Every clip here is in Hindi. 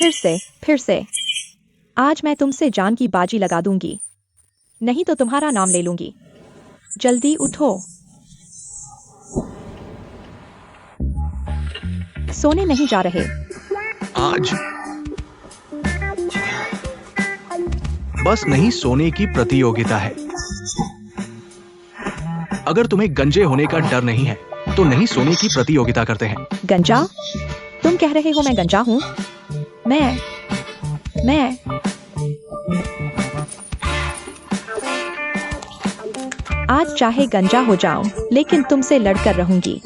फिर से। आज मैं तुमसे जान की बाजी लगा दूंगी, नहीं तो तुम्हारा नाम ले लूंगी। जल्दी उठो, सोने नहीं जा रहे? आज बस नहीं सोने की प्रतियोगिता है। अगर तुम्हें गंजे होने का डर नहीं है तो नहीं सोने की प्रतियोगिता करते हैं। गंजा? तुम कह रहे हो मैं गंजा हूँ? मैं आज चाहे गंजा हो जाऊं, लेकिन तुमसे लड़कर रहूंगी।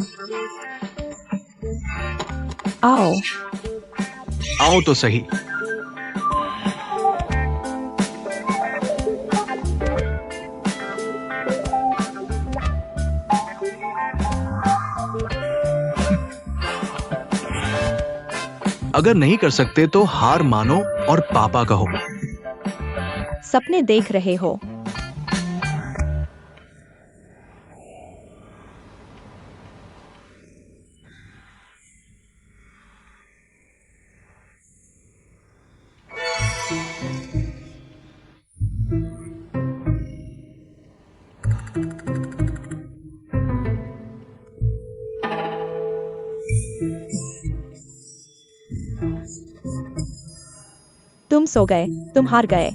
आओ। आओ तो सही। अगर नहीं कर सकते तो हार मानो और पापा कहो। सपने देख रहे हो? तुम सो गए, तुम हार गए।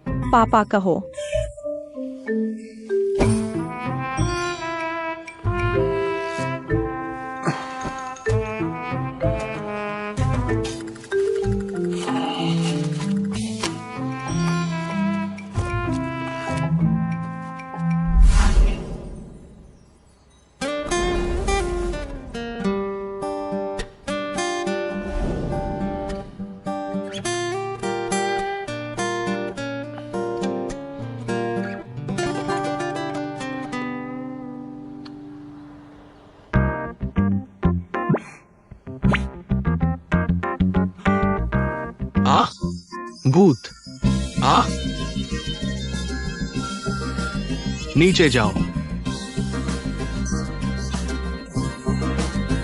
पापा कहो। आ भूत आ नीचे जाओ।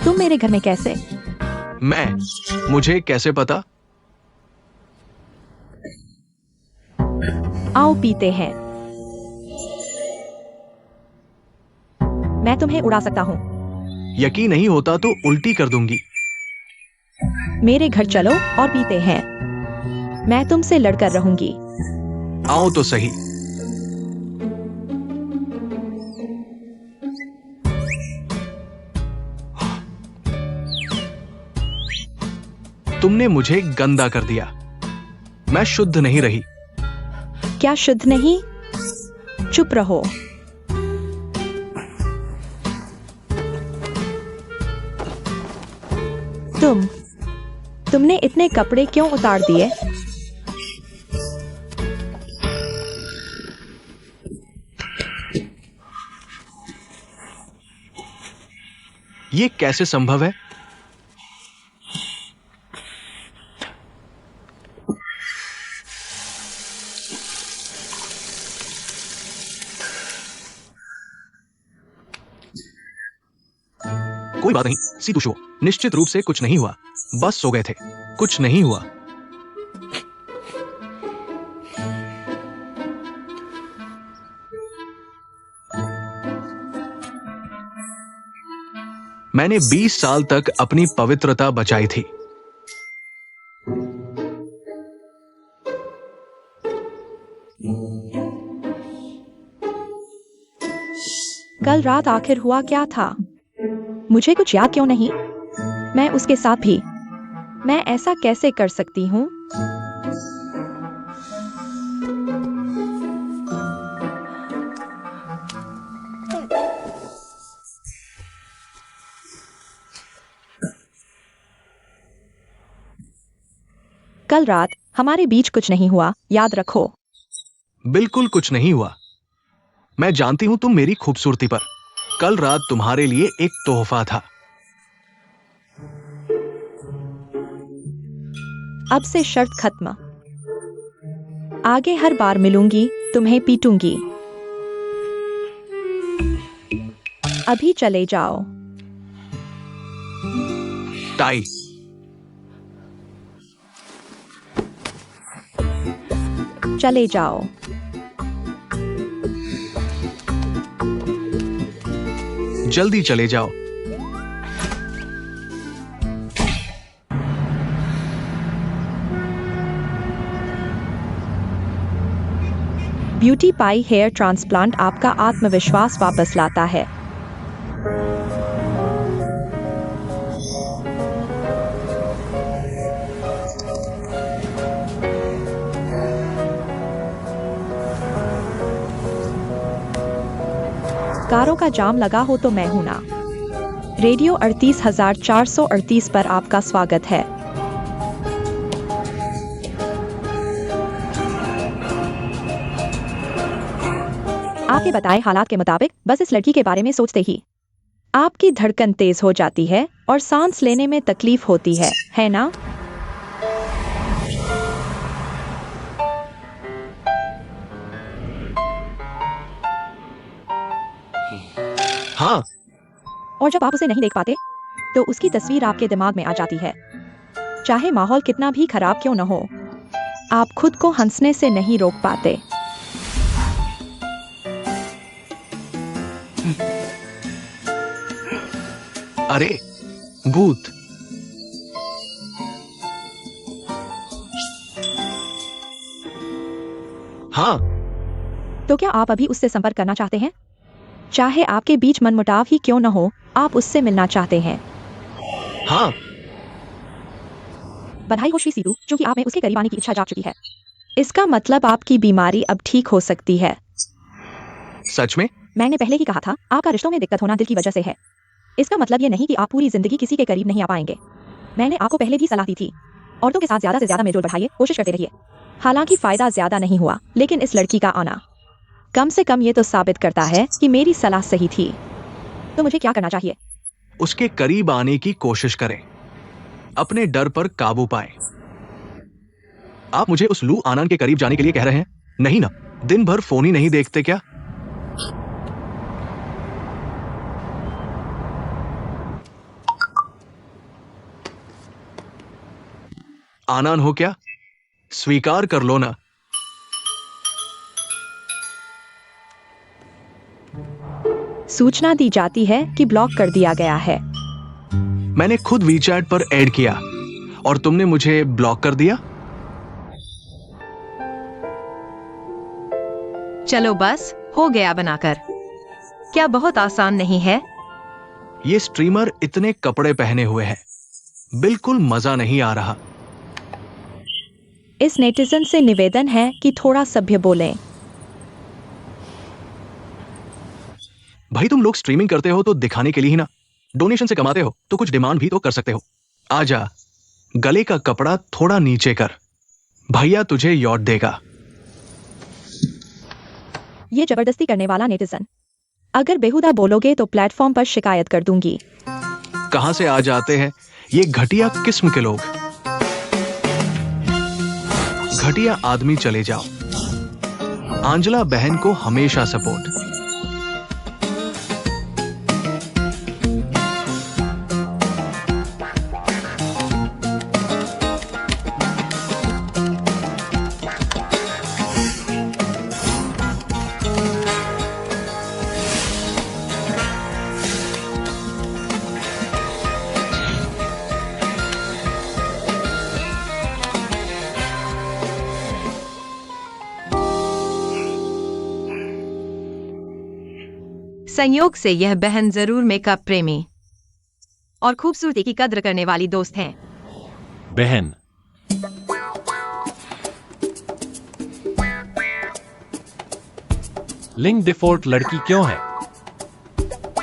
तुम मेरे घर में कैसे? मुझे कैसे पता? आओ पीते हैं। मैं तुम्हें उड़ा सकता हूँ। यकीन नहीं होता तो उल्टी कर दूंगी। मेरे घर चलो और पीते हैं। मैं तुमसे लड़कर रहूंगी। आओ तो सही। तुमने मुझे गंदा कर दिया। मैं शुद्ध नहीं रही। क्या शुद्ध नहीं? चुप रहो। तुमने इतने कपड़े क्यों उतार दिए? ये कैसे संभव है? कोई बात नहीं सीतुशो, निश्चित रूप से कुछ नहीं हुआ। बस सो गए थे, कुछ नहीं हुआ। मैंने 20 साल तक अपनी पवित्रता बचाई थी। कल रात आखिर हुआ क्या था? मुझे कुछ याद क्यों नहीं? मैं उसके साथ भी। मैं ऐसा कैसे कर सकती हूँ? कल रात हमारे बीच कुछ नहीं हुआ, याद रखो। बिल्कुल कुछ नहीं हुआ। मैं जानती हूं तुम मेरी खूबसूरती पर। कल रात तुम्हारे लिए एक तोहफा था। अब से शर्त खत्म। आगे हर बार मिलूंगी, तुम्हें पीटूंगी। अभी चले जाओ। टाई। चले जाओ। जल्दी चले जाओ। ब्यूटी पाई हेयर ट्रांसप्लांट आपका आत्मविश्वास वापस लाता है। कारों का जाम लगा हो तो मैं हूं ना। रेडियो 38,438 पर आपका स्वागत है। आपके बताए हालात के मुताबिक बस इस लड़की के बारे में सोचते ही आपकी धड़कन तेज हो जाती है और सांस लेने में तकलीफ होती है ना? हाँ। और जब आप उसे नहीं देख पाते तो उसकी तस्वीर आपके दिमाग में आ जाती है। चाहे माहौल कितना भी खराब क्यों न हो, आप खुद को हंसने से नहीं रोक पाते। अरे भूत। हाँ। तो क्या आप अभी उससे संपर्क करना चाहते हैं? चाहे आपके बीच मनमुटाव ही क्यों न हो, आप उससे मिलना चाहते हैं। हाँ। बधाई हो श्री सीधू, क्योंकि आप में उसके करीब आने की इच्छा जाग चुकी है। इसका मतलब आपकी बीमारी अब ठीक हो सकती है। सच में? मैंने पहले ही कहा था, आपका रिश्तों में दिक्कत होना दिल की वजह से है। इसका मतलब ये नहीं कि आप पूरी जिंदगी किसी के करीब नहीं आ पाएंगे। मैंने आपको पहले भी सलाह दी थी, औरतों के साथ ज्यादा से ज्यादा मेलजोल बढ़ाइए, कोशिश करते रहिए। हालांकि फायदा ज्यादा नहीं हुआ, लेकिन इस लड़की का आना कम से कम ये तो साबित करता है कि मेरी सलाह सही थी। तो मुझे क्या करना चाहिए? उसके करीब आने की कोशिश करें, अपने डर पर काबू पाएं। आप मुझे उस लू आनंद के करीब जाने के लिए कह रहे हैं? नहीं ना, दिन भर फोन ही नहीं देखते क्या? आनंद हो क्या? स्वीकार कर लो ना। सूचना दी जाती है कि ब्लॉक कर दिया गया है। मैंने खुद वीचैट पर ऐड किया और तुमने मुझे ब्लॉक कर दिया। चलो बस हो गया बनाकर। क्या बहुत आसान नहीं है? ये स्ट्रीमर इतने कपड़े पहने हुए हैं, बिल्कुल मजा नहीं आ रहा। इस नेटिजन से निवेदन है कि थोड़ा सभ्य बोलें। भाई तुम लोग स्ट्रीमिंग करते हो तो दिखाने के लिए ही ना, डोनेशन से कमाते हो तो कुछ डिमांड भी तो कर सकते हो। आजा, गले का कपड़ा थोड़ा नीचे कर, भैया तुझे यॉट देगा। ये जबरदस्ती करने वाला नेटिजन, अगर बेहुदा बोलोगे तो प्लेटफॉर्म पर शिकायत कर दूंगी। कहां से आ जाते हैं ये घटिया किस्म के लोग। घटिया आदमी चले जाओ। आंजला बहन को हमेशा सपोर्ट। संयोग से यह बहन जरूर मेकअप प्रेमी और खूबसूरती की कद्र करने वाली दोस्त हैं। बहन, लिंक डिफॉल्ट लड़की क्यों है?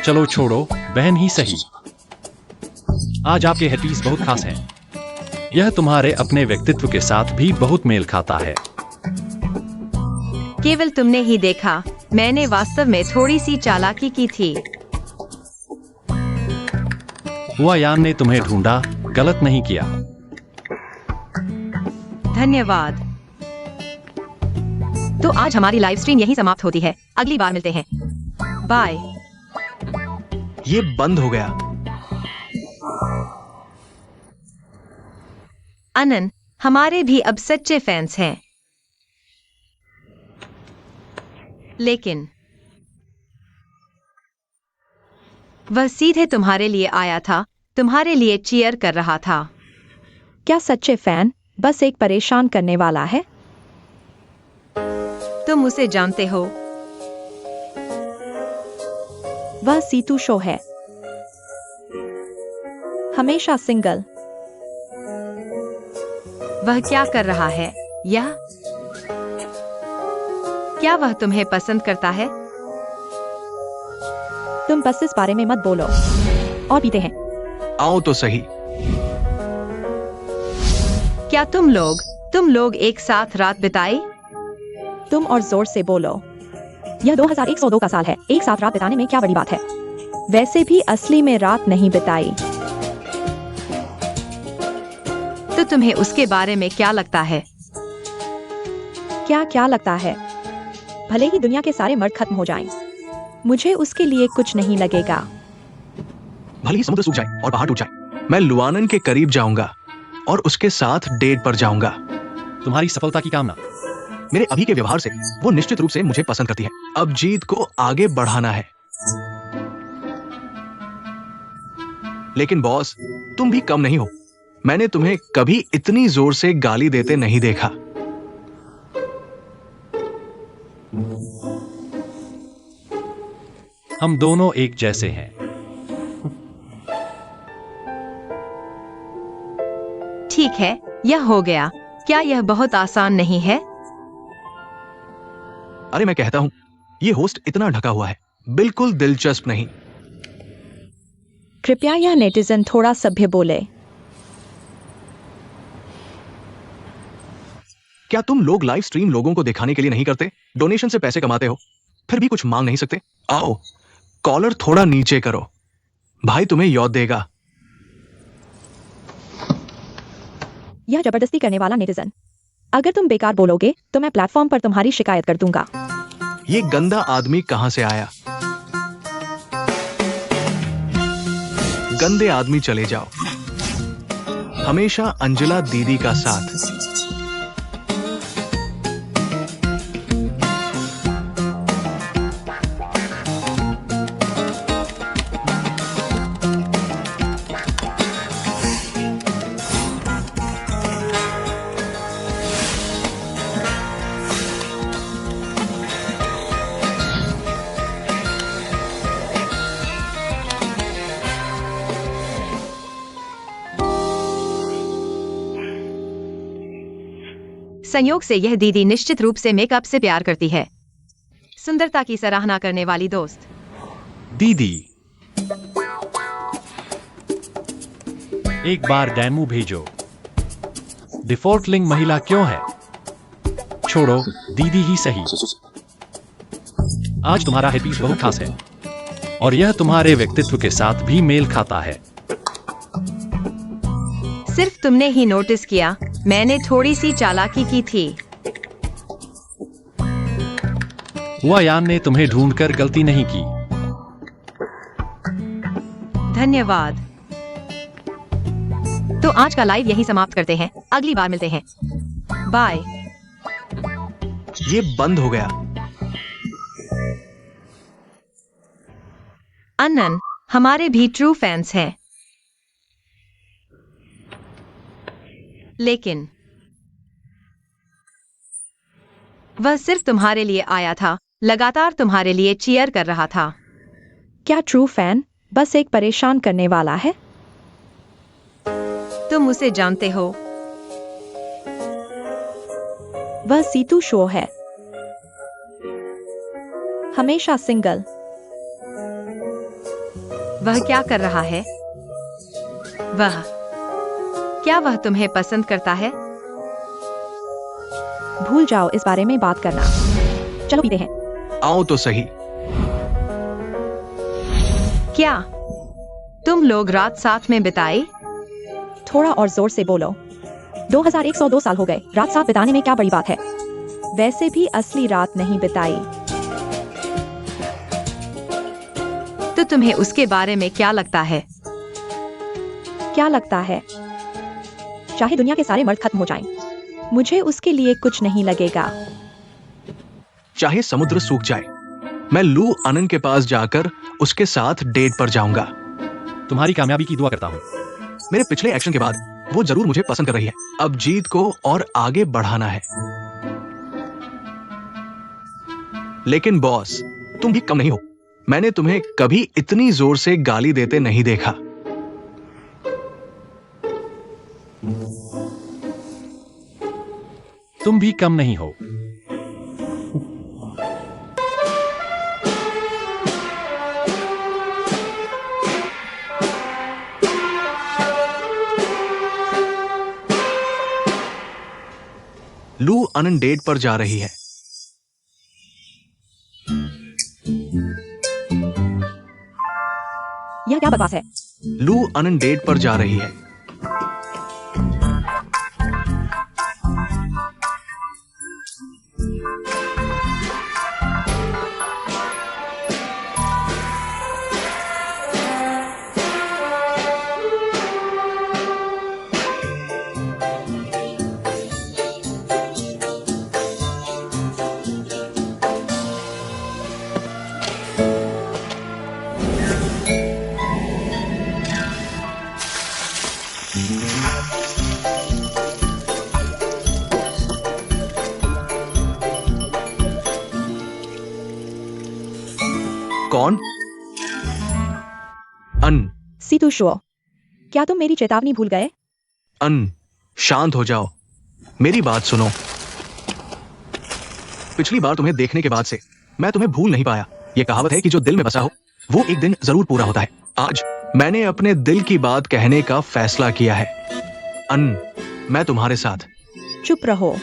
चलो छोड़ो, बहन ही सही। आज आपके हेडपीस बहुत खास हैं। यह तुम्हारे अपने व्यक्तित्व के साथ भी बहुत मेल खाता है। केवल तुमने ही देखा, मैंने वास्तव में थोड़ी सी चालाकी की थी। हुआयान ने तुम्हें ढूंढा, गलत नहीं किया। धन्यवाद। तो आज हमारी लाइव स्ट्रीम यहीं समाप्त होती है। अगली बार मिलते हैं। बाय। ये बंद हो गया। अनन, हमारे भी अब सच्चे फैंस हैं। लेकिन वह सीधे तुम्हारे लिए आया था, तुम्हारे लिए चीयर कर रहा था। क्या सच्चे फैन बस एक परेशान करने वाला है? तुम उसे जानते हो। वह सीतू शो है, हमेशा सिंगल। वह क्या कर रहा है? यह क्या वह तुम्हें पसंद करता है? तुम बस इस बारे में मत बोलो। और पीते हैं। आओ तो सही। क्या तुम लोग एक साथ रात बिताई? तुम और जोर से बोलो। यह 2102 का साल है, एक साथ रात बिताने में क्या बड़ी बात है? वैसे भी असली में रात नहीं बिताई। तो तुम्हें उसके बारे में क्या लगता है? क्या लगता है? भले ही दुनिया के सारे मर्द खत्म हो जाएं, मुझे उसके लिए कुछ नहीं लगेगा। भले ही समुद्र सूख जाए और पहाड़ टूट जाए, मैं लुआनन के करीब जाऊंगा और उसके साथ डेट पर जाऊंगा। तुम्हारी सफलता की कामना। मेरे अभी के व्यवहार से वो निश्चित रूप से मुझे पसंद करती है। अब जीत को आगे बढ़ाना है। लेकिन बॉस, तुम भी कम नहीं हो। मैंने तुम्हें कभी इतनी जोर से गाली देते नहीं देखा। हम दोनों एक जैसे हैं। ठीक है, यह हो गया। क्या यह बहुत आसान नहीं है? अरे मैं कहता हूं, ये होस्ट इतना ढका हुआ है, बिल्कुल दिलचस्प नहीं। कृपया यह नेटिजन थोड़ा सभ्य बोले। क्या तुम लोग लाइव स्ट्रीम लोगों को दिखाने के लिए नहीं करते? डोनेशन से पैसे कमाते हो, फिर भी कुछ मांग नहीं सकते? आओ, कॉलर थोड़ा नीचे करो, भाई तुम्हें यौद देगा। यह जबरदस्ती करने वाला नेटिजन। अगर तुम बेकार बोलोगे तो मैं प्लेटफॉर्म पर तुम्हारी शिकायत कर दूंगा। ये गंदा आदमी कहां से आया? गंदे आदमी चले जाओ। हमेशा अंजला दीदी का साथ। संयोग से यह दीदी निश्चित रूप से मेकअप से प्यार करती है। सुंदरता की सराहना करने वाली दोस्त। दीदी, एक बार डैनमू भेजो। डिफॉल्ट लिंग महिला क्यों है? छोड़ो, दीदी ही सही। आज तुम्हारा हेडपीस बहुत खास है और यह तुम्हारे व्यक्तित्व के साथ भी मेल खाता है। सिर्फ तुमने ही नोटिस किया, मैंने थोड़ी सी चालाकी की थी। हुआयान ने तुम्हें ढूंढकर गलती नहीं की। धन्यवाद। तो आज का लाइव यहीं समाप्त करते हैं, अगली बार मिलते हैं। बाय। ये बंद हो गया। अन्नन, हमारे भी ट्रू फैंस हैं। लेकिन वह सिर्फ तुम्हारे लिए आया था, लगातार तुम्हारे लिए चीयर कर रहा था। क्या ट्रू फैन बस एक परेशान करने वाला है? तुम उसे जानते हो। वह सीतू शो है, हमेशा सिंगल। वह क्या कर रहा है? क्या वह तुम्हें पसंद करता है? भूल जाओ इस बारे में बात करना। चलो पीते हैं। आओ तो सही। क्या तुम लोग रात साथ में बिताई? थोड़ा और जोर से बोलो। 2102 साल हो गए, रात साथ बिताने में क्या बड़ी बात है? वैसे भी असली रात नहीं बिताई। तो तुम्हें उसके बारे में क्या लगता है? क्या लगता है? चाहे दुनिया के सारे मर्द खत्म हो जाएं, मुझे उसके लिए कुछ नहीं लगेगा। चाहे समुद्र सूख जाए, मैं लू अनन के पास जाकर उसके साथ डेट पर जाऊंगा। तुम्हारी कामयाबी की दुआ करता हूँ। मेरे पिछले एक्शन के बाद वो जरूर मुझे पसंद कर रही है। अब जीत को और आगे बढ़ाना है। लेकिन बॉस, तुम भी कम नहीं हो। मैंने तुम्हें कभी इतनी जोर से गाली देते नहीं देखा। तुम भी कम नहीं हो। लू अनन डेट पर जा रही है। यह क्या बकवास है? लू अनन डेट पर जा रही है। कौन? अन। सीतू शो, क्या तुम मेरी चेतावनी भूल गए? अन, शांत हो जाओ। मेरी बात सुनो। पिछली बार तुम्हें देखने के बाद से मैं तुम्हें भूल नहीं पाया। यह कहावत है कि जो दिल में बसा हो वो एक दिन जरूर पूरा होता है। आज मैंने अपने दिल की बात कहने का फैसला किया है। अन, मैं तुम्हारे साथ। चुप रहो।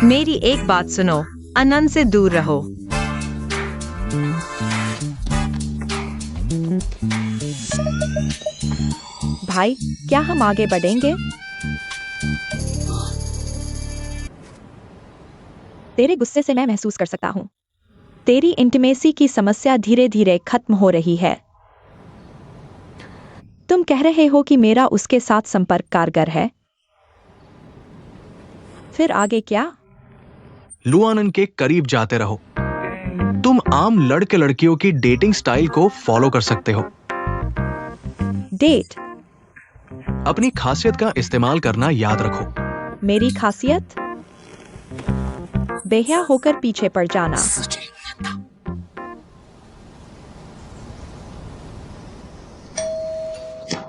मेरी एक बात सुनो, अनन से दूर रहो। भाई, क्या हम आगे बढ़ेंगे? तेरे गुस्से से मैं महसूस कर सकता हूं। तेरी इंटीमेसी की समस्या धीरे धीरे खत्म हो रही है। तुम कह रहे हो कि मेरा उसके साथ संपर्क कारगर है। फिर आगे क्या? लुआनन के करीब जाते रहो। तुम आम लड़के लड़कियों की डेटिंग स्टाइल को फॉलो कर सकते हो। डेट? अपनी खासियत का इस्तेमाल करना याद रखो। मेरी खासियत? बेहया होकर पीछे पड़ जाना।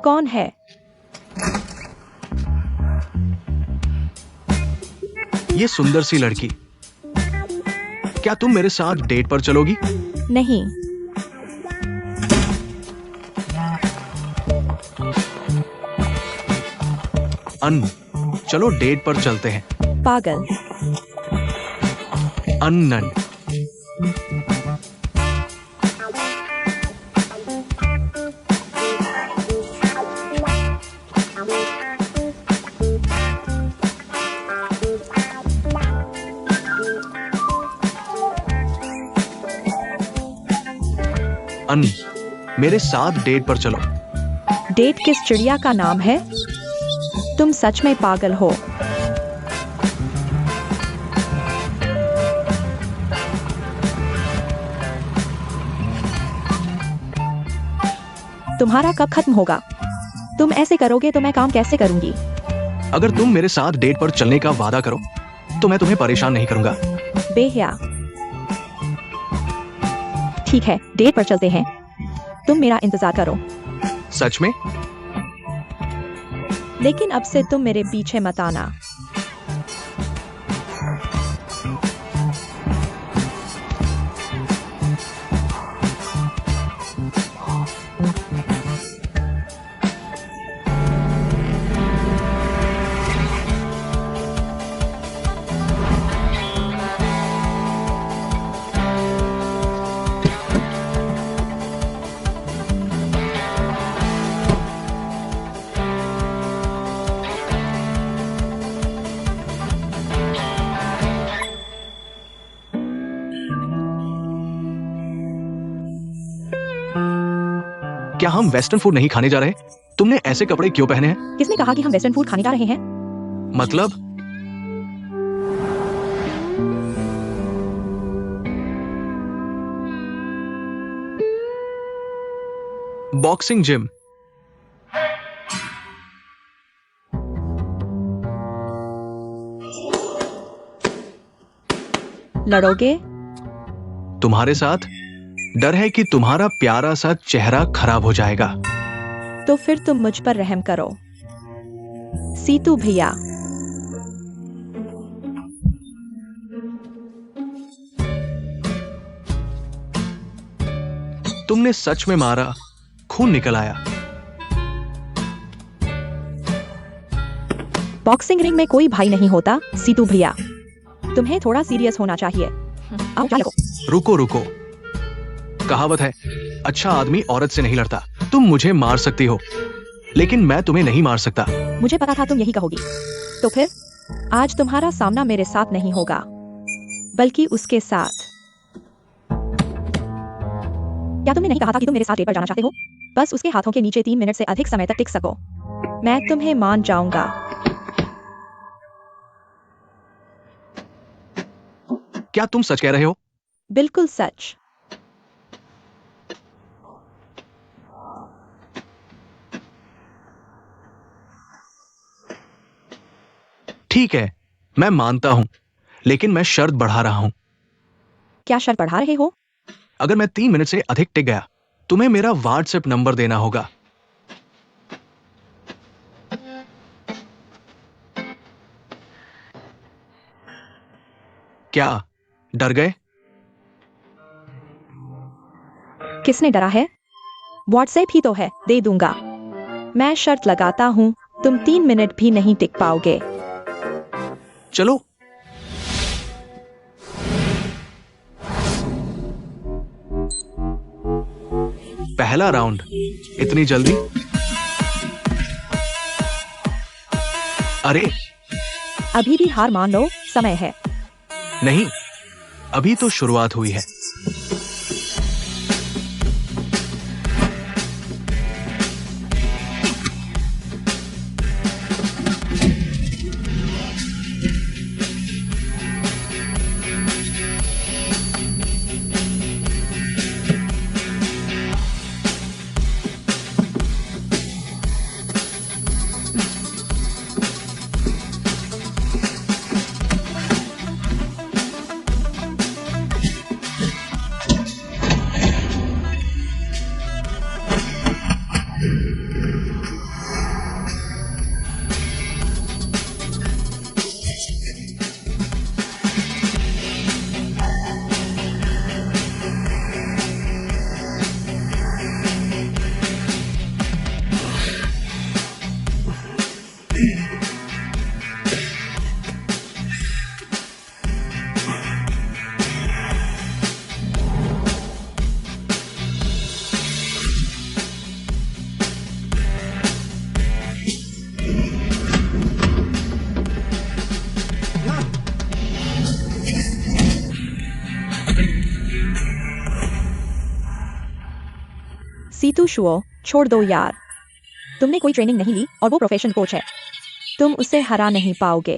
कौन है? ये सुंदर सी लड़की। क्या तुम मेरे साथ डेट पर चलोगी? नहीं। अन, चलो डेट पर चलते हैं। पागल। अन्नन। अन, मेरे साथ डेट पर चलो। डेट किस चिड़िया का नाम है? तुम सच में पागल हो। तुम्हारा कब खत्म होगा? तुम ऐसे करोगे तो मैं काम कैसे करूंगी? अगर तुम मेरे साथ डेट पर चलने का वादा करो तो मैं तुम्हें परेशान नहीं करूंगा। बेहया। ठीक है, डेट पर चलते हैं। तुम मेरा इंतजार करो। सच में? लेकिन अब से तुम मेरे पीछे मत आना। क्या हम वेस्टर्न फूड नहीं खाने जा रहे? तुमने ऐसे कपड़े क्यों पहने हैं? किसने कहा कि हम वेस्टर्न फूड खाने जा रहे हैं? मतलब बॉक्सिंग जिम। लड़ोगे? तुम्हारे साथ डर है कि तुम्हारा प्यारा सा चेहरा खराब हो जाएगा। तो फिर तुम मुझ पर रहम करो सीतू भैया। तुमने सच में मारा, खून निकल आया। बॉक्सिंग रिंग में कोई भाई नहीं होता सीतू भैया। तुम्हें थोड़ा सीरियस होना चाहिए। आओ क्या लगो। रुको रुको, कहावत है, अच्छा आदमी औरत से नहीं लड़ता। तुम मुझे मार सकती हो, लेकिन मैं तुम्हें नहीं मार सकता। मुझे पता था तुम यही कहोगी। तो फिर आज तुम्हारा सामना मेरे साथ नहीं होगा, बल्कि उसके साथ। क्या तुमने नहीं कहा था कि तुम मेरे साथ डेट पर जाना चाहते हो? बस उसके हाथों के नीचे 3 मिनट से अधिक समय तक टिक सको। मैं तुम्हें मान जाऊंगा। क्या तुम सच कह रहे हो? बिल्कुल सच। ठीक है, मैं मानता हूं, लेकिन मैं शर्त बढ़ा रहा हूं। क्या शर्त बढ़ा रहे हो? अगर मैं 3 मिनट से अधिक टिक गया, तुम्हें मेरा व्हाट्सएप नंबर देना होगा। क्या डर गए? किसने डरा है? व्हाट्सएप ही तो है, दे दूंगा। मैं शर्त लगाता हूं, तुम 3 मिनट भी नहीं टिक पाओगे। चलो। पहला राउंड। इतनी जल्दी? अरे अभी भी हार मान लो, समय है। नहीं, अभी तो शुरुआत हुई है। सीतू शुओ, छोड़ दो यार। तुमने कोई ट्रेनिंग नहीं ली और वो प्रोफेशनल कोच है। तुम उसे हरा नहीं पाओगे।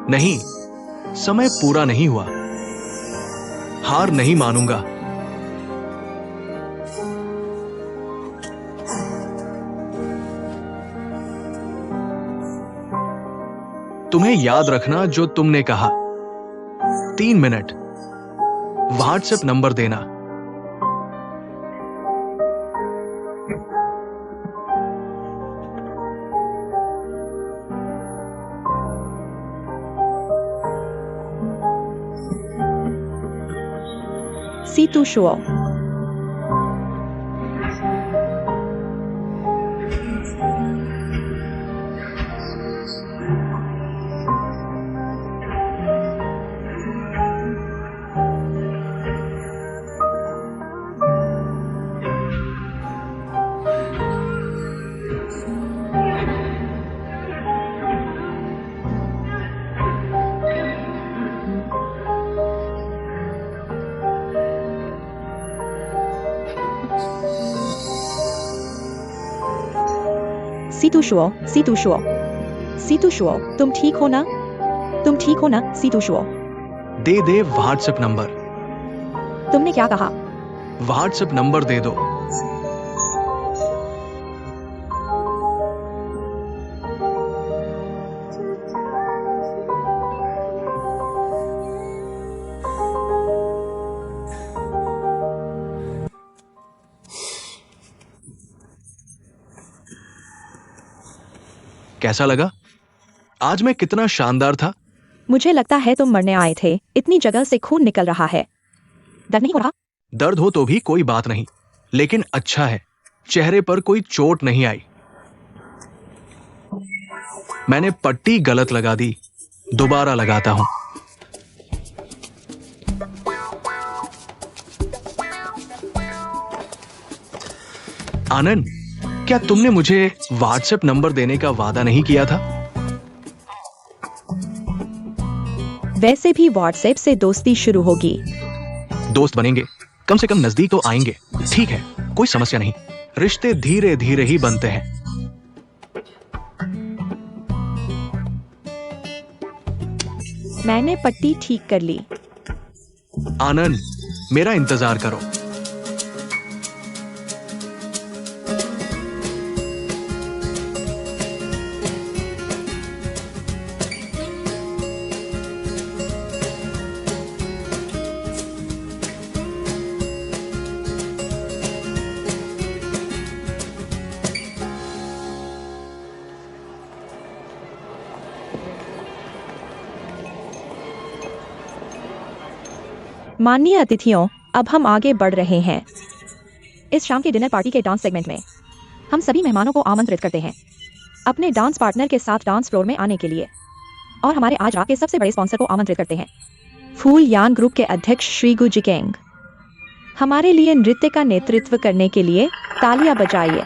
नहीं, समय पूरा नहीं हुआ। हार नहीं मानूंगा। तुम्हें याद रखना जो तुमने कहा। 3 मिनट। व्हाट्सएप नंबर देना। सीतू शुओ। सीतू शुओ, सीतू शुओ, सीतू शुओ, तुम ठीक हो ना? तुम ठीक हो ना, सीतू शुओ? दे दे व्हाट्सएप नंबर। तुमने क्या कहा? व्हाट्सएप नंबर दे दो। कैसा लगा? आज मैं कितना शानदार था? मुझे लगता है तुम मरने आए थे। इतनी जगह से खून निकल रहा है। दर्द नहीं हो रहा? दर्द हो तो भी कोई बात नहीं, लेकिन अच्छा है चेहरे पर कोई चोट नहीं आई। मैंने पट्टी गलत लगा दी, दोबारा लगाता हूं। आनंद, क्या तुमने मुझे व्हाट्सएप नंबर देने का वादा नहीं किया था? वैसे भी व्हाट्सएप से दोस्ती शुरू होगी। दोस्त बनेंगे, कम से कम नजदीक तो आएंगे। ठीक है, कोई समस्या नहीं। रिश्ते धीरे धीरे ही बनते हैं। मैंने पट्टी ठीक कर ली। आनंद, मेरा इंतजार करो। माननीय अतिथियों, अब हम आगे बढ़ रहे हैं। इस शाम के डिनर पार्टी के डांस सेगमेंट में हम सभी मेहमानों को आमंत्रित करते हैं अपने डांस पार्टनर के साथ डांस फ्लोर में आने के लिए, और हमारे आज रात के सबसे बड़े स्पॉन्सर को आमंत्रित करते हैं, फूल यान ग्रुप के अध्यक्ष श्री गु जिकेंग। हमारे लिए नृत्य का नेतृत्व करने के लिए तालियां बजाइए।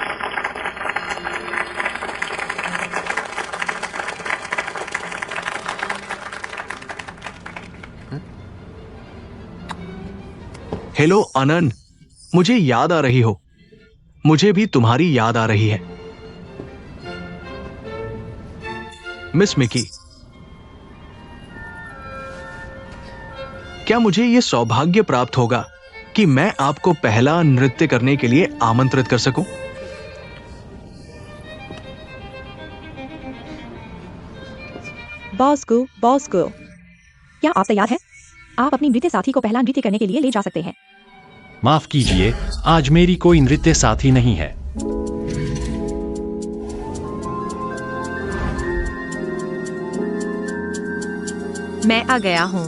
हेलो आनंद, मुझे याद आ रही हो। मुझे भी तुम्हारी याद आ रही है। मिस मिकी, क्या मुझे यह सौभाग्य प्राप्त होगा कि मैं आपको पहला नृत्य करने के लिए आमंत्रित कर सकूं? बॉस गु, क्या आप तैयार हैं? आप अपनी नृत्य साथी को पहला नृत्य करने के लिए ले जा सकते हैं। माफ कीजिए, आज मेरी कोई नृत्य साथी नहीं है। मैं आ गया हूँ।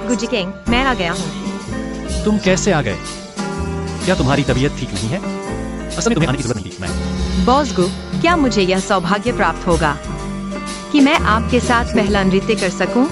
गुजी किंग, मैं आ गया हूँ। तुम कैसे आ गए? क्या तुम्हारी तबीयत ठीक नहीं है? असल में तुम्हें आने की जरूरत नहीं थी। मैं बॉस गु, क्या मुझे यह सौभाग्य प्राप्त होगा कि मैं आपके साथ पहला नृत्य कर सकूं?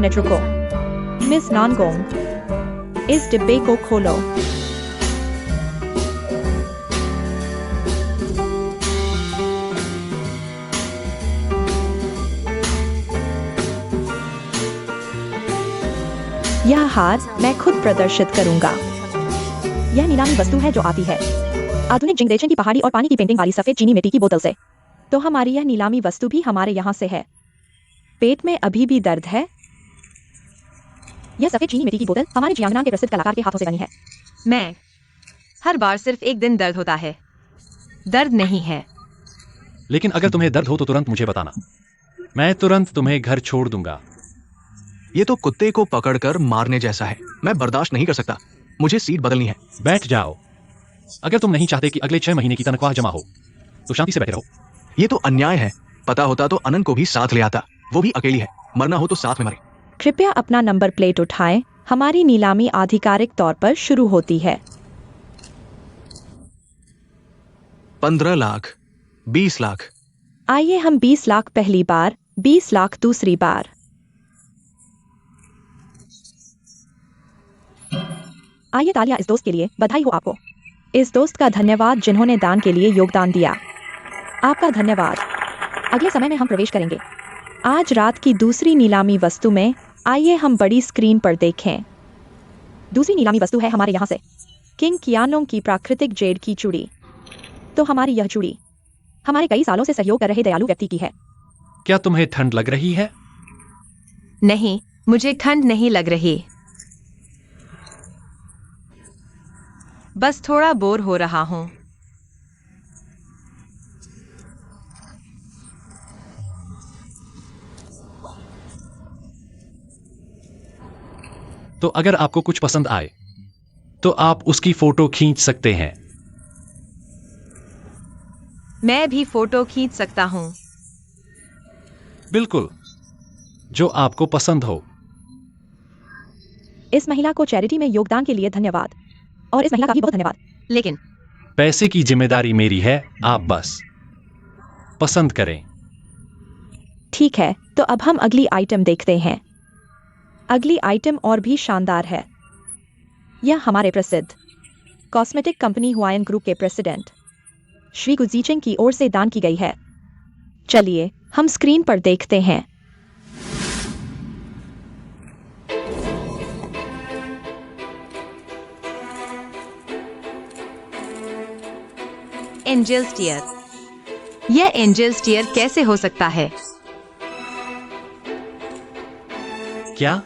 मिनट रुको। मिस नानगोंग, इस डिब्बे को खोलो। यह हार मैं खुद प्रदर्शित करूंगा। यह नीलामी वस्तु है जो आती है आधुनिक जिंगदेशन की पहाड़ी और पानी की पेंटिंग वाली सफेद चीनी मिट्टी की बोतल से। तो हमारी यह नीलामी वस्तु भी हमारे यहाँ से है। पेट में अभी भी दर्द है। यह सफेद चीनी मिट्टी की बोतल हमारे जियांगनाम के प्रसिद्ध कलाकार के हाथों से बनी है। मैं हर बार सिर्फ एक दिन दर्द होता है, दर्द नहीं है। लेकिन अगर तुम्हें दर्द हो तो तुरंत मुझे बताना, मैं तुरंत तुम्हें घर छोड़ दूंगा। ये तो कुत्ते को पकड़कर मारने जैसा है। मैं बर्दाश्त नहीं कर सकता। मुझे सीट बदलनी है। बैठ जाओ। अगर तुम नहीं चाहते कि अगले 6 महीने की तनख्वाह जमा हो तो शांति से बैठे रहो। ये तो अन्याय है। पता होता तो अनन को भी साथ ले आता। वो भी अकेली है। मरना हो तो साथ में मरे। कृपया अपना नंबर प्लेट उठाएं। हमारी नीलामी आधिकारिक तौर पर शुरू होती है। 15 लाख, 20 लाख। आइए हम 20 लाख पहली बार, 20 लाख दूसरी बार। आइए तालियां इस दोस्त के लिए। बधाई हो आपको। इस दोस्त का धन्यवाद जिन्होंने दान के लिए योगदान दिया। आपका धन्यवाद। अगले समय में हम प्रवेश करेंगे आज रात की दूसरी नीलामी वस्तु में। आइए हम बड़ी स्क्रीन पर देखें। दूसरी नीलामी वस्तु है हमारे यहाँ से किंग कियानोंग की प्राकृतिक जेड की चूड़ी। तो हमारी यह चूड़ी हमारे कई सालों से सहयोग कर रहे दयालु व्यक्ति की है। क्या तुम्हें ठंड लग रही है? नहीं, मुझे ठंड नहीं लग रही, बस थोड़ा बोर हो रहा हूं। तो अगर आपको कुछ पसंद आए तो आप उसकी फोटो खींच सकते हैं। मैं भी फोटो खींच सकता हूं। बिल्कुल, जो आपको पसंद हो। इस महिला को चैरिटी में योगदान के लिए धन्यवाद। और इस महिला का भी बहुत धन्यवाद। लेकिन पैसे की जिम्मेदारी मेरी है, आप बस पसंद करें। ठीक है, तो अब हम अगली आइटम देखते हैं। अगली आइटम और भी शानदार है। यह हमारे प्रसिद्ध कॉस्मेटिक कंपनी हुआयन ग्रुप के प्रेसिडेंट श्री गुजीचेंग की ओर से दान की गई है। चलिए हम स्क्रीन पर देखते हैं। Angel steer. यह एंजल स्टीयर कैसे हो सकता है? क्या?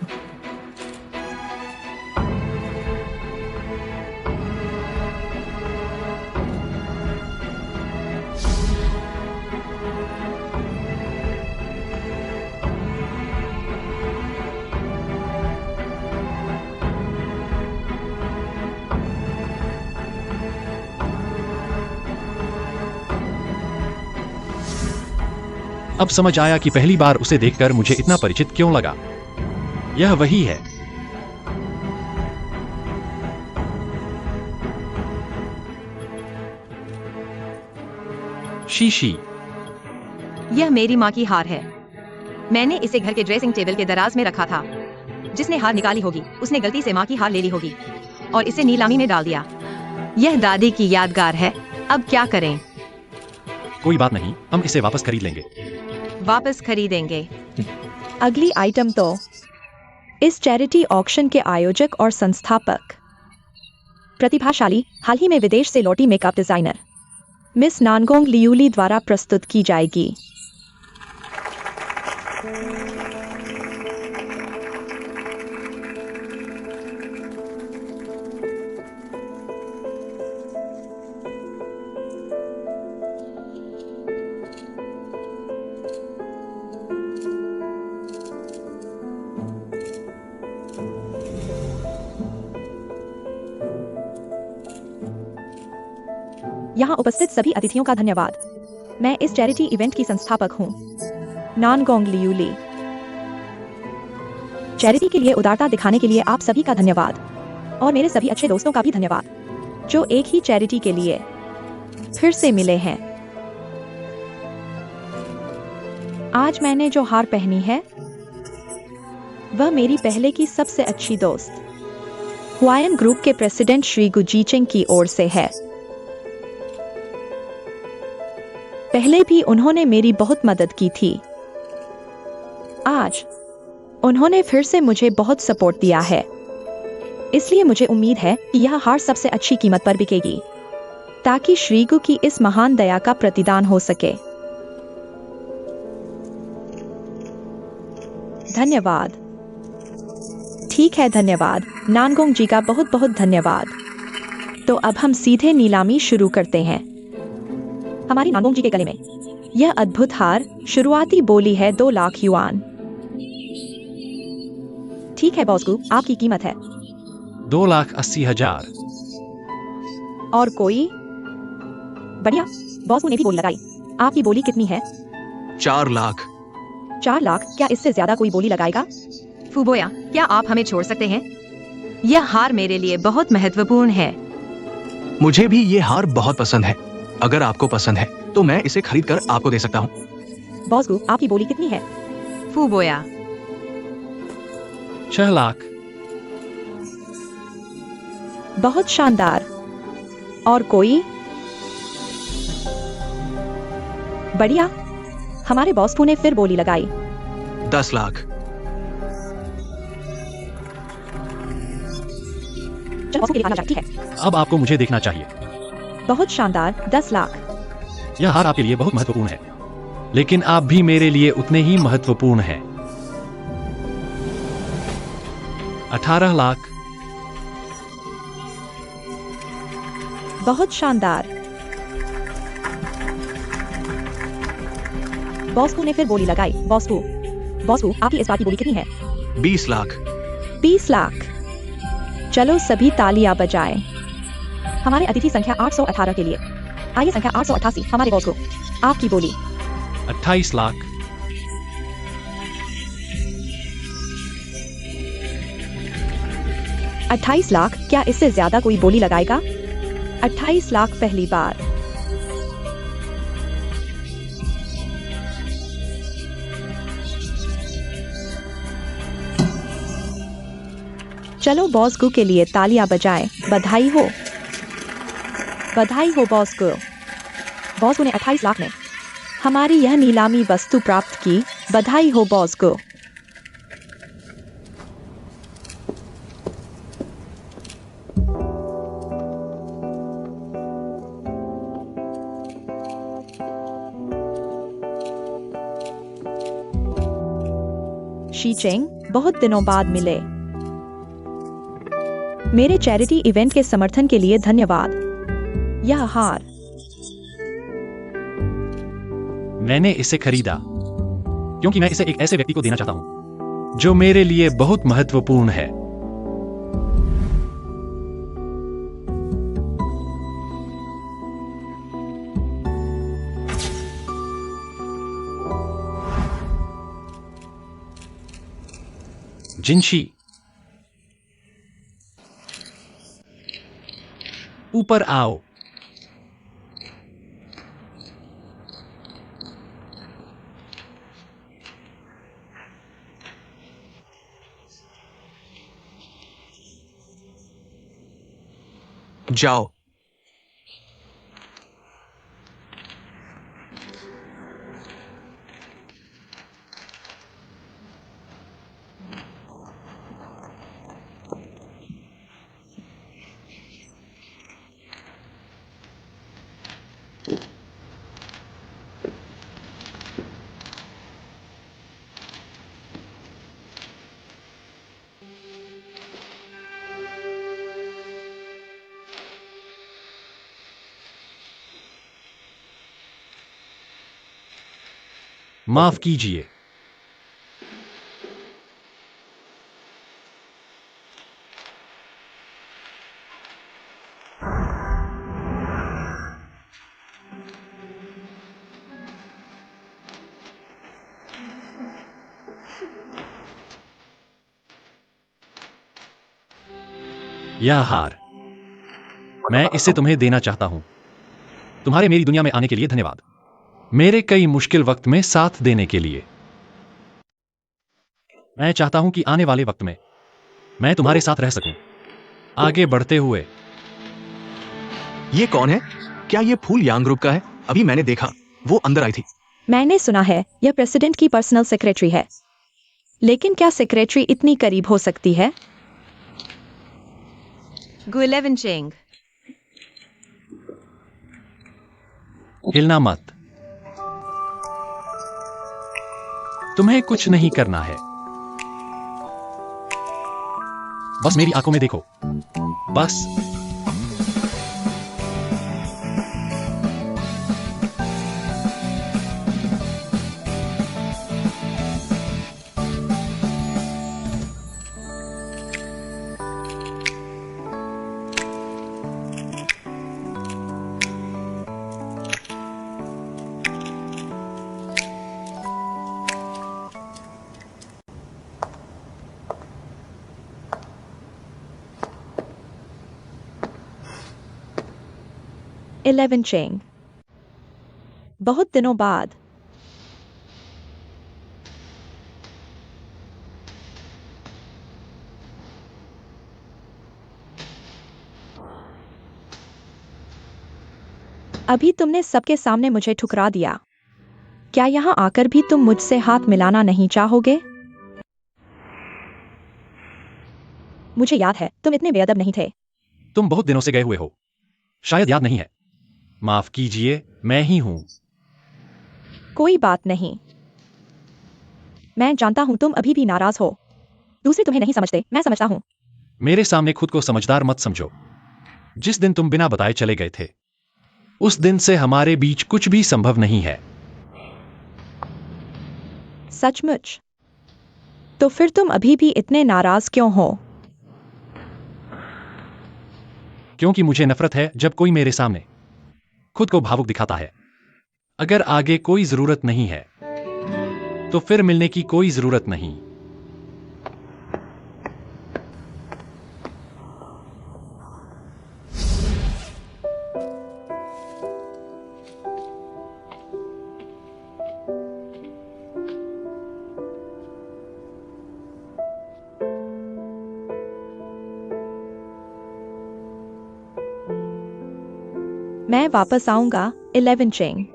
अब समझ आया कि पहली बार उसे देखकर मुझे इतना परिचित क्यों लगा। यह वही है। शीशी। यह मेरी माँ की हार है। मैंने इसे घर के ड्रेसिंग टेबल के दराज में रखा था। जिसने हार निकाली होगी उसने गलती से माँ की हार ले ली होगी और इसे नीलामी में डाल दिया। यह दादी की यादगार है। अब क्या करें? कोई बात नहीं, हम इसे वापस खरीद लेंगे। वापस खरीदेंगे। अगली आइटम तो इस चैरिटी ऑक्शन के आयोजक और संस्थापक प्रतिभाशाली हाल ही में विदेश से लौटी मेकअप डिजाइनर मिस नानगोंग लियूली द्वारा प्रस्तुत की जाएगी। यहाँ उपस्थित सभी अतिथियों का धन्यवाद। मैं इस चैरिटी इवेंट की संस्थापक हूँ, नानगोंग लियूली। चैरिटी के लिए उदारता दिखाने के लिए आप सभी का धन्यवाद और मेरे सभी अच्छे दोस्तों का भी धन्यवाद जो एक ही चैरिटी के लिए फिर से मिले हैं। आज मैंने जो हार पहनी है वह मेरी पहले की सबसे अच्छी दोस्त हुआयन ग्रुप के प्रेसिडेंट श्री गुजीचेंग की ओर से है। पहले भी उन्होंने मेरी बहुत मदद की थी। आज उन्होंने फिर से मुझे बहुत सपोर्ट दिया है, इसलिए मुझे उम्मीद है कि यह हार सबसे अच्छी कीमत पर बिकेगी, ताकि श्रीगु की इस महान दया का प्रतिदान हो सके। धन्यवाद। ठीक है, धन्यवाद। नानगोंग जी का बहुत बहुत धन्यवाद। तो अब हम सीधे नीलामी शुरू करते हैं। हमारी नानगोंग जी के गले में यह अद्भुत हार शुरुआती बोली है 2 लाख युआन। ठीक है बॉसगु, आपकी कीमत है 2,80,000। और कोई? बढ़िया, बॉसगु ने भी बोली लगाई। आपकी बोली कितनी है? 4 लाख। 4 लाख? क्या इससे ज्यादा कोई बोली लगाएगा? फुबोया, क्या आप हमें छोड़ सकते हैं? यह हार मेरे लिए बहुत महत्वपूर्ण है। मुझे भी ये हार बहुत पसंद है। अगर आपको पसंद है तो मैं इसे खरीद कर आपको दे सकता हूँ। बॉसगु, आपकी बोली कितनी है? फुबोया, 6 लाख। बहुत शानदार। और कोई? बढ़िया, हमारे बॉस ने फिर बोली लगाई। 10 लाख। चलो बॉस के लिए आना चाहिए। ठीक है, अब आपको मुझे देखना चाहिए। बहुत शानदार। 10 लाख। यह हार आपके लिए बहुत महत्वपूर्ण है, लेकिन आप भी मेरे लिए उतने ही महत्वपूर्ण हैं। 18 लाख। बहुत शानदार। बॉसकू ने फिर बोली लगाई। बॉसकू, आपकी इस बार की बोली कितनी है? 20 लाख। 20 लाख। चलो सभी तालियां बजाएं। हमारे अतिथि संख्या 818 के लिए। आइए संख्या 888, हमारे बॉस को। आपकी बोली 28 लाख। $28 लाख। क्या इससे ज्यादा कोई बोली लगाएगा? 28 लाख पहली बार। चलो बॉस गु के लिए तालियां बजाएं। बधाई हो, बधाई हो बॉस गु। बॉस गु ने 28 लाख में हमारी यह नीलामी वस्तु प्राप्त की। बधाई हो बॉस गु। शीचेंग, बहुत दिनों बाद मिले। मेरे चैरिटी इवेंट के समर्थन के लिए धन्यवाद। यह हार मैंने इसे खरीदा क्योंकि मैं इसे एक ऐसे व्यक्ति को देना चाहता हूं जो मेरे लिए बहुत महत्वपूर्ण है। जिनशी, ऊपर आओ। जाओ। माफ कीजिए। यह हार मैं इसे तुम्हें देना चाहता हूं। तुम्हारे मेरी दुनिया में आने के लिए धन्यवाद। मेरे कई मुश्किल वक्त में साथ देने के लिए। मैं चाहता हूं कि आने वाले वक्त में मैं तुम्हारे साथ रह सकूं। आगे बढ़ते हुए, ये कौन है? क्या ये फूल यांग ग्रुप का है? अभी मैंने देखा, वो अंदर आई थी। मैंने सुना है यह प्रेसिडेंट की पर्सनल सेक्रेटरी है, लेकिन क्या सेक्रेटरी इतनी करीब हो सकती है? गुइलेवन चेंग, हिलना मत। तुम्हें कुछ नहीं करना है। बस मेरी आंखों में देखो। बस। इलेवन चेंग, बहुत दिनों बाद। अभी तुमने सबके सामने मुझे ठुकरा दिया। क्या यहाँ आकर भी तुम मुझसे हाथ मिलाना नहीं चाहोगे? मुझे याद है तुम इतने बेअदब नहीं थे। तुम बहुत दिनों से गए हुए हो, शायद याद नहीं है। माफ कीजिए, मैं ही हूं। कोई बात नहीं, मैं जानता हूं तुम अभी भी नाराज हो। दूसरे तुम्हें नहीं समझते, मैं समझता हूं। मेरे सामने खुद को समझदार मत समझो। जिस दिन तुम बिना बताए चले गए थे, उस दिन से हमारे बीच कुछ भी संभव नहीं है। सचमुच? तो फिर तुम अभी भी इतने नाराज क्यों हो? क्योंकि मुझे नफरत है जब कोई मेरे सामने खुद को भावुक दिखाता है। अगर आगे कोई जरूरत नहीं है, तो फिर मिलने की कोई जरूरत नहीं। मैं वापस आऊंगा, इलेवन चेंग।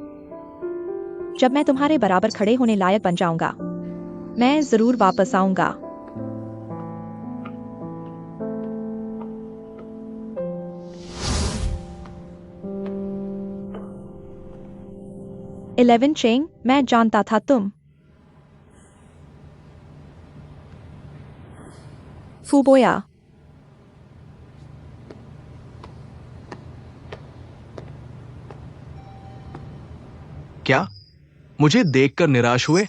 जब मैं तुम्हारे बराबर खड़े होने लायक बन जाऊंगा, मैं जरूर वापस आऊंगा। इलेवन चेंग, मैं जानता था तुम। फूबोया, क्या मुझे देखकर निराश हुए?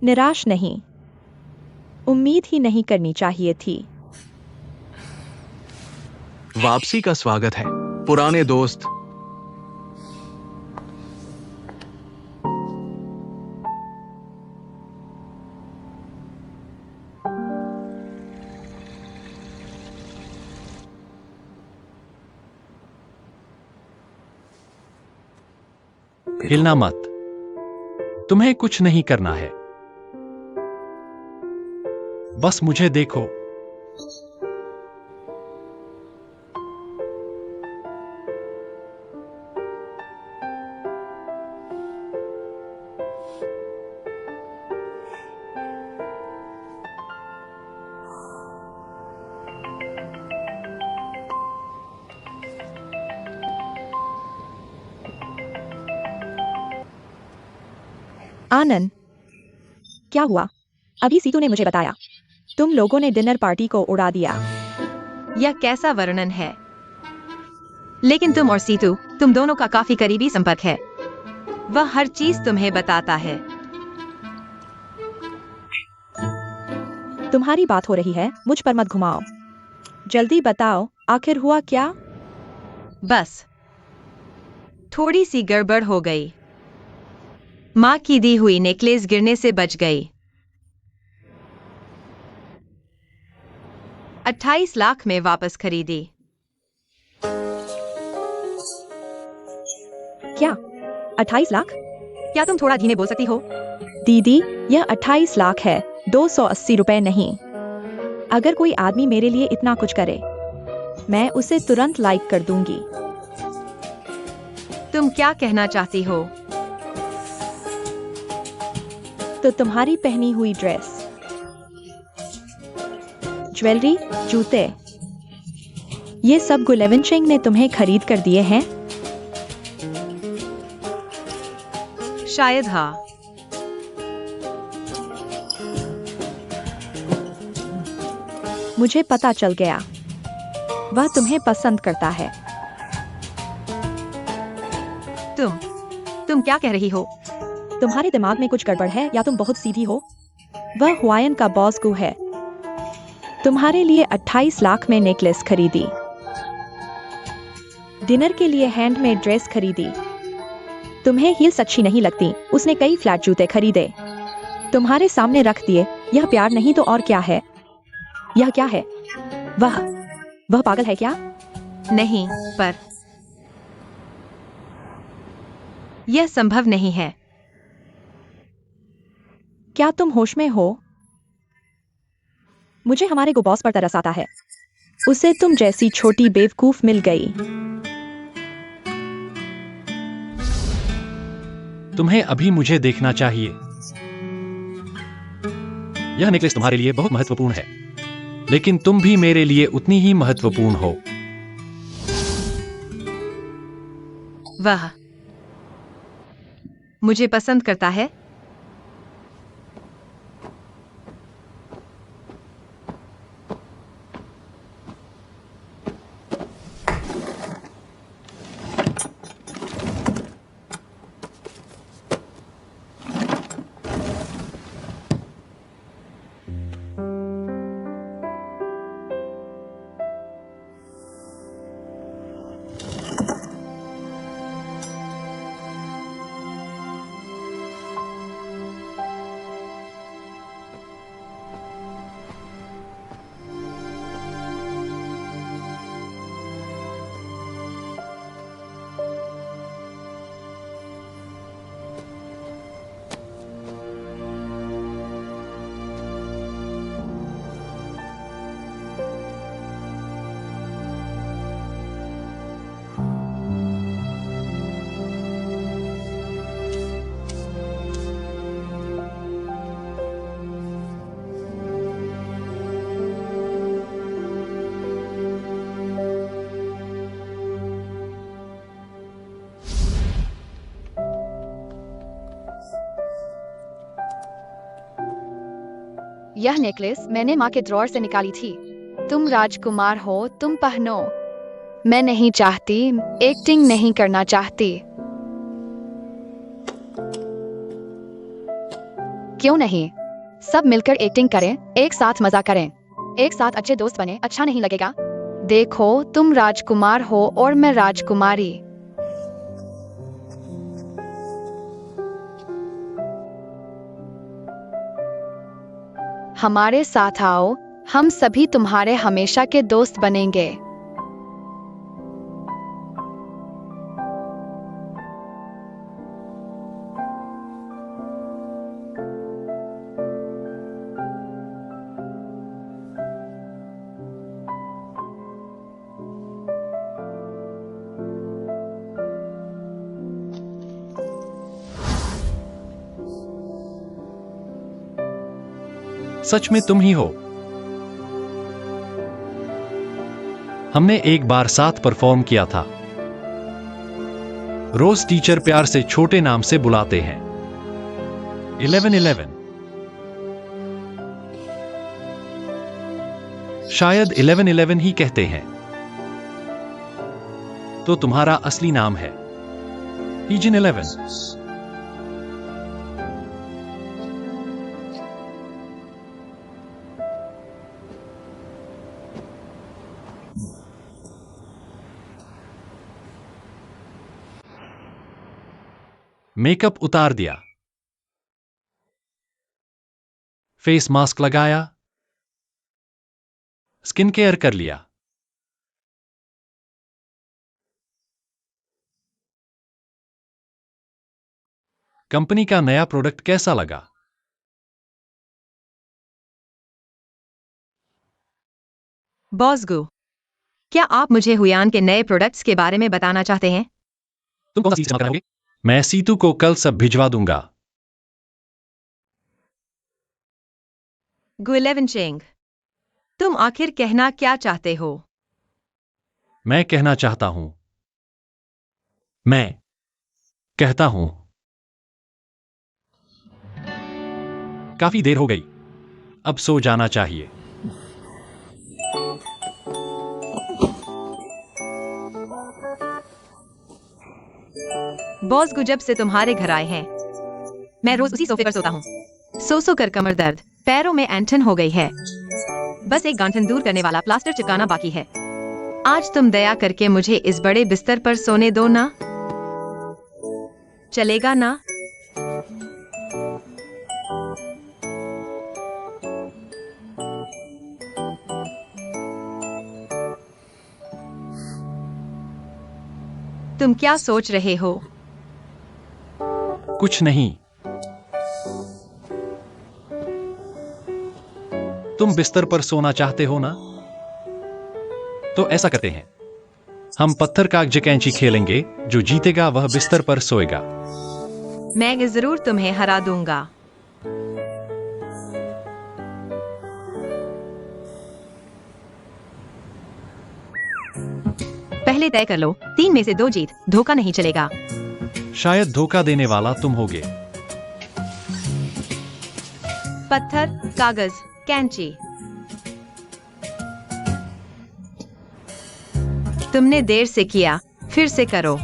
निराश नहीं, उम्मीद ही नहीं करनी चाहिए थी। वापसी का स्वागत है, पुराने दोस्त। हिलना मत। तुम्हें कुछ नहीं करना है। बस मुझे देखो। आनंद, क्या हुआ? अभी सीतू ने मुझे बताया तुम लोगों ने डिनर पार्टी को उड़ा दिया। यह कैसा वर्णन है? लेकिन तुम और सीतू, तुम दोनों का काफी करीबी संपर्क है। वह हर चीज तुम्हें बताता है। तुम्हारी बात हो रही है, मुझ पर मत घुमाओ। जल्दी बताओ, आखिर हुआ क्या? बस थोड़ी सी गड़बड़ हो गई। माँ की दी हुई नेकलेस गिरने से बच गई। 28 लाख में वापस खरीदी। क्या 28 लाख? क्या तुम थोड़ा धीमे बोल सकती हो? दीदी, यह 28 लाख है, 280 रुपए नहीं। अगर कोई आदमी मेरे लिए इतना कुछ करे, मैं उसे तुरंत लाइक कर दूंगी। तुम क्या कहना चाहती हो? तो तुम्हारी पहनी हुई ड्रेस, ज्वेलरी, जूते, ये सब गुलेवेंशेंग ने तुम्हें खरीद कर दिए हैं? शायद हाँ। मुझे पता चल गया, वह तुम्हें पसंद करता है। तुम क्या कह रही हो? तुम्हारे दिमाग में कुछ गड़बड़ है या तुम बहुत सीधी हो? वह हुआयन का बॉस गु है। तुम्हारे लिए 28 लाख में नेकलेस खरीदी, डिनर के लिए हैंडमेड ड्रेस खरीदी। तुम्हें हील्स अच्छी नहीं लगती, उसने कई फ्लैट जूते खरीदे, तुम्हारे सामने रख दिए। यह प्यार नहीं तो और क्या है? यह क्या है? वह पागल है क्या? नहीं, पर यह संभव नहीं है। क्या तुम होश में हो? मुझे हमारे को बॉस पर तरस आता है। उसे तुम जैसी छोटी बेवकूफ मिल गई। तुम्हें अभी मुझे देखना चाहिए। यह नेकलेस तुम्हारे लिए बहुत महत्वपूर्ण है, लेकिन तुम भी मेरे लिए उतनी ही महत्वपूर्ण हो। वह मुझे पसंद करता है। यह नेकलेस मैंने माँ के ड्रॉअर से निकाली थी। तुम राजकुमार हो, तुम पहनो। मैं नहीं चाहती, एक्टिंग नहीं करना चाहती। क्यों नहीं? सब मिलकर एक्टिंग करें, एक साथ मजा करें, एक साथ अच्छे दोस्त बने। अच्छा नहीं लगेगा? देखो, तुम राजकुमार हो और मैं राजकुमारी। हमारे साथ आओ, हम सभी तुम्हारे हमेशा के दोस्त बनेंगे। सच में तुम ही हो। हमने एक बार साथ परफॉर्म किया था। रोज टीचर प्यार से छोटे नाम से बुलाते हैं। 1111। शायद 1111 ही कहते हैं। तो तुम्हारा असली नाम है हीजिन 11। मेकअप उतार दिया, फेस मास्क लगाया, स्किन केयर कर लिया। कंपनी का नया प्रोडक्ट कैसा लगा? बॉस गो, क्या आप मुझे हुयान के नए प्रोडक्ट्स के बारे में बताना चाहते हैं? तुम कौन सा चीज इस्तेमाल कराओगे? मैं सीतू को कल सब भिजवा दूंगा। गुइलेवन चेंग, तुम आखिर कहना क्या चाहते हो? मैं कहना चाहता हूं। मैं कहता हूं। काफी देर हो गई, अब सो जाना चाहिए। बॉस गो, जब से तुम्हारे घर आए हैं मैं रोज उसी सोफे पर सोता हूँ। सो कर कमर दर्द, पैरों में ऐंठन हो गई है। बस एक गांठन दूर करने वाला प्लास्टर चिपकाना बाकी है। आज तुम दया करके मुझे इस बड़े बिस्तर पर सोने दो ना, चलेगा ना? तुम क्या सोच रहे हो? कुछ नहीं। तुम बिस्तर पर सोना चाहते हो ना? तो ऐसा करते हैं, हम पत्थर कागज कैंची खेलेंगे। जो जीतेगा वह बिस्तर पर सोएगा। मैं जरूर तुम्हें हरा दूंगा। पहले तय कर लो, 3 में से 2 जीत, धोखा नहीं चलेगा। शायद धोखा देने वाला तुम होगे। पत्थर कागज कैंची। तुमने देर से किया, फिर से करो।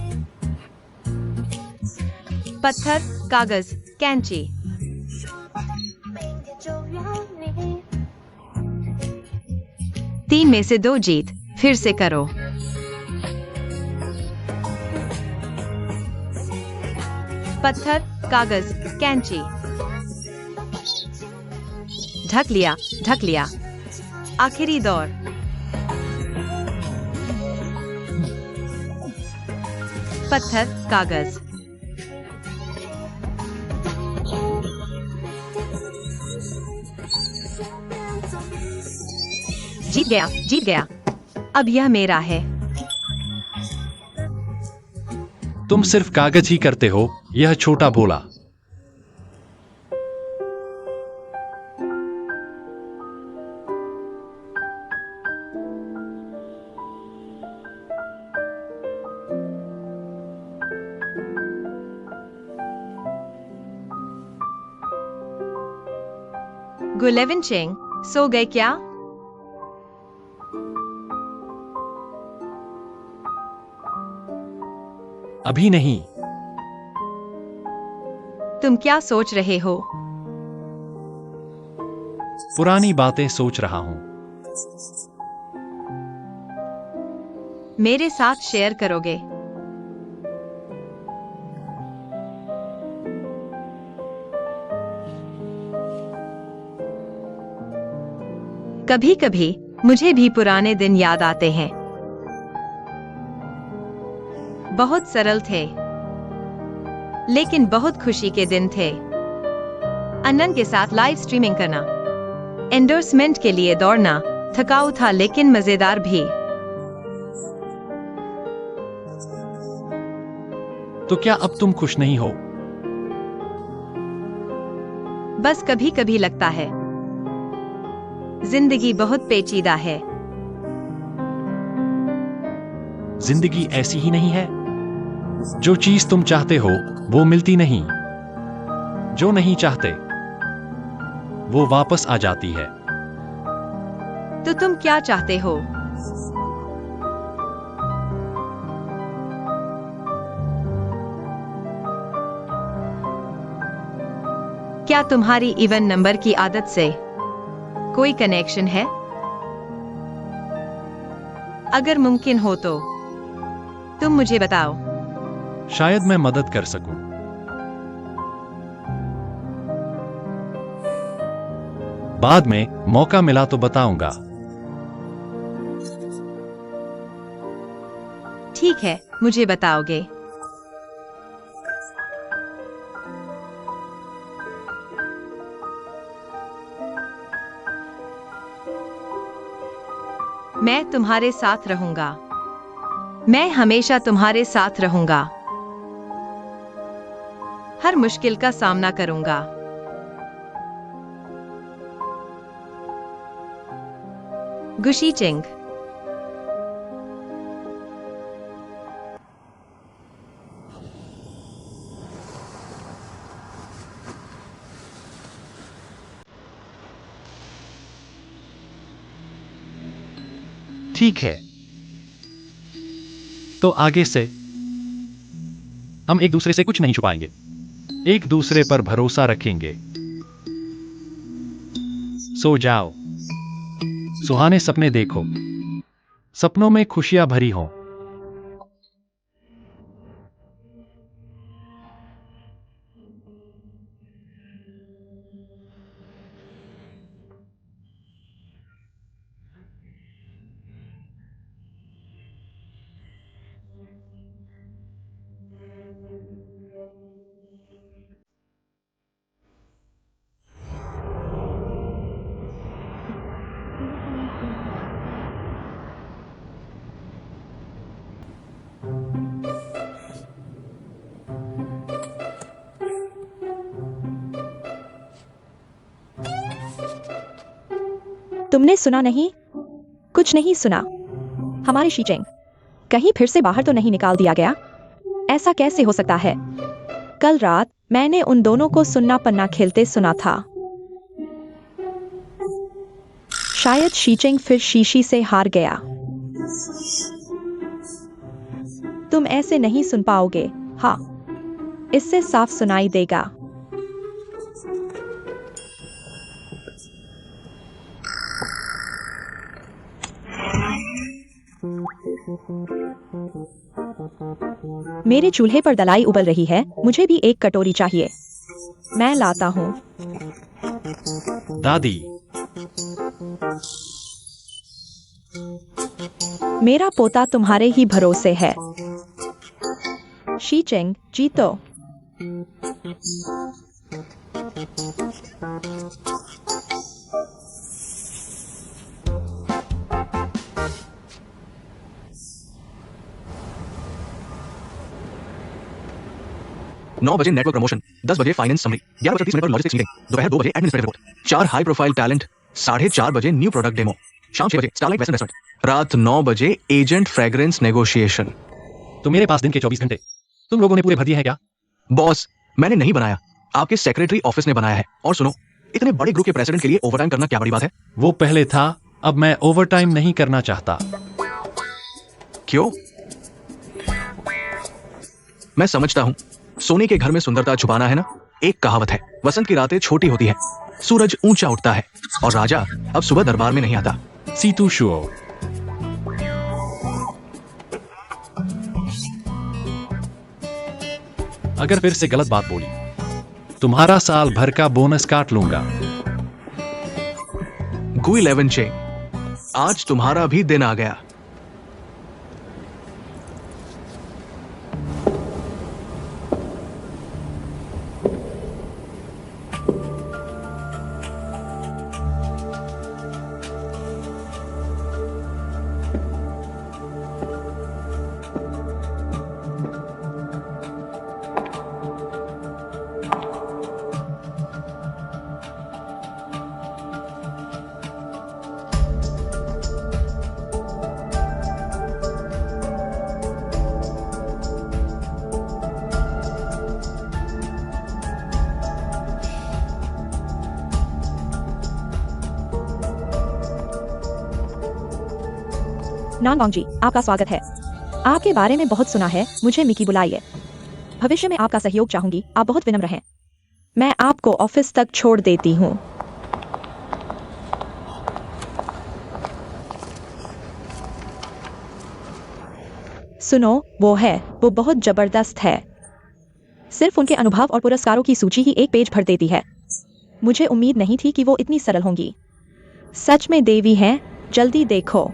पत्थर कागज कैंची। 3 में से 2 जीत, फिर से करो। पत्थर कागज कैंची। ढक लिया, ढक लिया। आखिरी दौर। पत्थर कागज। जीत गया, जीत गया। अब यह मेरा है। तुम सिर्फ कागज ही करते हो, यह छोटा भोला। गुलेवन चेंग, सो गए क्या? अभी नहीं। तुम क्या सोच रहे हो? पुरानी बातें सोच रहा हूं। मेरे साथ शेयर करोगे? कभी कभी मुझे भी पुराने दिन याद आते हैं। बहुत सरल थे, लेकिन बहुत खुशी के दिन थे। अनन के साथ लाइव स्ट्रीमिंग करना, एंडोर्समेंट के लिए दौड़ना थकाऊ था लेकिन मजेदार भी। तो क्या अब तुम खुश नहीं हो? बस कभी कभी लगता है जिंदगी बहुत पेचीदा है। जिंदगी ऐसी ही नहीं है। जो चीज तुम चाहते हो वो मिलती नहीं। जो नहीं चाहते वो वापस आ जाती है। तो तुम क्या चाहते हो? क्या तुम्हारी इवन नंबर की आदत से कोई कनेक्शन है? अगर मुमकिन हो तो तुम मुझे बताओ। शायद मैं मदद कर सकूं। बाद में मौका मिला तो बताऊंगा। ठीक है, मुझे बताओगे। मैं तुम्हारे साथ रहूंगा। मैं हमेशा तुम्हारे साथ रहूंगा। हर मुश्किल का सामना करूंगा। गुशी चिंग। ठीक है, तो आगे से हम एक दूसरे से कुछ नहीं छुपाएंगे, एक दूसरे पर भरोसा रखेंगे। सो जाओ, सुहाने सपने देखो, सपनों में खुशियां भरी हों। तुमने सुना नहीं? कुछ नहीं सुना? हमारे शीचेंग कहीं फिर से बाहर तो नहीं निकाल दिया गया? ऐसा कैसे हो सकता है? कल रात मैंने उन दोनों को सुन्ना पन्ना खेलते सुना था। शायद शीचेंग फिर शीशी से हार गया। तुम ऐसे नहीं सुन पाओगे। हाँ, इससे साफ सुनाई देगा। मेरे चूल्हे पर दलाई उबल रही है, मुझे भी एक कटोरी चाहिए। मैं लाता हूँ। दादी, मेरा पोता तुम्हारे ही भरोसे है। शीचेंग, जीतो। 9 बजे नेटवर्क प्रमोशन, 10 बजे फाइनेंस समरी, 11 बजे 30 मिनट पर लॉजिस्टिक्स मीटिंग, दोपहर 2 बजे administrative report, 4 high profile talent, 4:30 बजे न्यू प्रोडक्ट डेमो, शाम 6 बजे स्टारलाइट वेस्टर्न रेस्टोरेंट, रात 9 बजे एजेंट फ्रेग्रेंस नेगोशिएशन। तो मेरे पास दिन के 24 घंटे तुम लोगों ने पूरे भर दिए हैं क्या? बॉस, मैंने नहीं बनाया, आपके सेक्रेटरी ऑफिस ने बनाया है। और सुनो, इतने बड़े ग्रुप के प्रेसिडेंट के लिए ओवरटाइम करना क्या बड़ी बात है? वो पहले था, अब मैं ओवरटाइम नहीं करना चाहता। क्यों? मैं समझता हूं, सोने के घर में सुंदरता छुपाना है ना। एक कहावत है, वसंत की रातें छोटी होती है, सूरज ऊंचा उठता है और राजा अब सुबह दरबार में नहीं आता। सीतू शुओ। अगर फिर से गलत बात बोली, तुम्हारा साल भर का बोनस काट लूंगा। गुई 11 चे, आज तुम्हारा भी दिन आ गया। नानवांग जी, आपका स्वागत है। आपके बारे में बहुत सुना है, मुझे मिकी बुलाइए। भविष्य में आपका सहयोग चाहूंगी, आप बहुत विनम्र हैं। मैं आपको ऑफिस तक छोड़ देती हूँ। सुनो, वो बहुत जबरदस्त है। सिर्फ उनके अनुभव और पुरस्कारों की सूची ही एक पेज भर देती है। मुझे उम्मीद नहीं थी कि वो इतनी सरल होंगी। सच में देवी हैं, जल्दी देखो।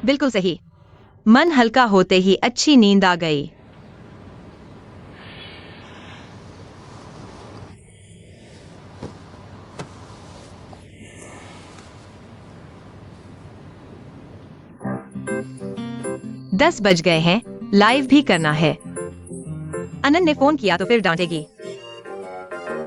बिल्कुल सही। मन हल्का होते ही अच्छी नींद आ गई। दस बज गए हैं, लाइव भी करना है। अनन ने फोन किया तो फिर डांटेगी।